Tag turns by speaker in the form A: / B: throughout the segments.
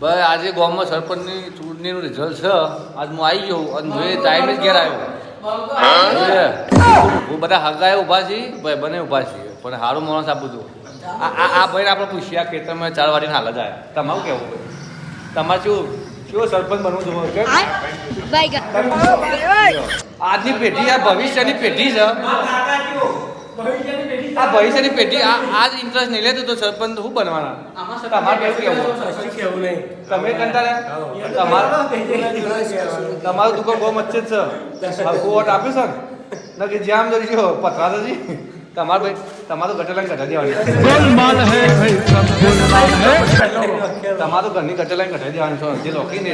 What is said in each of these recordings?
A: બસ આજે ગામમાં સરપંચની ચૂંટણીનું રિઝલ્ટ છે. આજ હું આવી ગયો અને હું એ ટાઈમે જ ઘેર આવ્યો. બધા હગાએ ઊભા છીએ, ભાઈ બને ઊભા છીએ, પણ સારું માણસ આપું છું. આ ભાઈને આપણે પૂછ્યા ખેતરમાં 4 વાગીને હાલ જ આવ્યા. તમારું કેવું? તમારે કેવો સરપંચ બનવું છું? આજની પેઢી આ ભવિષ્યની પેઢી છે. આ ભવિષ્યની પેઢી આ જ ઇન્ટરેસ્ટ નહીં લેતું તો સરપંચ શું બનવાના? તમારે કેવું નહીં? તમે કંટાળ્યા? તમારું દુકાન બહુ મચ્છે જ છે. વોટ આપ્યું છે ને કે જ્યાં જજો પથરા થજી. તમારું ગટલાઈને ઘટા દેવાની. તમારું ઘરની ગટલાઈને ઘટાડી દેવાની છો જે લોકી ને.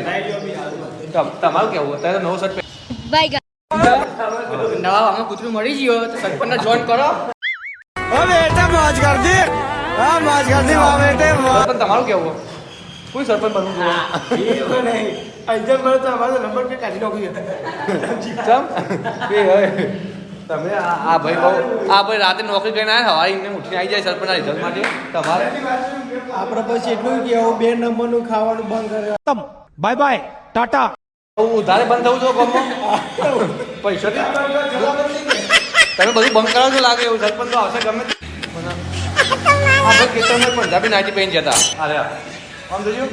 A: તમારું કેવું? અત્યારે નવો શર્ટ નવા અમે કૂતરું મળી ગયો તો સરપંચને જોઈન કરો. સરપંચ તમારું કેવું? કોઈ સરપંચ બનવું તમે આ ભાઈ રાતે નોકરી કરીને આવ્યા હવારે એમને ઉઠીને આવી જાય સરપંચના રિઝલ્ટ માટે. તમારે
B: આપણે પછી એટલું કેવું 2 નંબરનું ખાવાનું બંધ કરે. Bye bye Tata.
A: ઉધારે બંધ થવું છો ગામમાં પૈસા તમે બધું બંધ કરો છો લાગે એવું. સરપંચ તો આવશે ગમે આપણે ખેતરમાં પંજાબી નાઇટી પહેરી જતા. અરે આમ જોજો.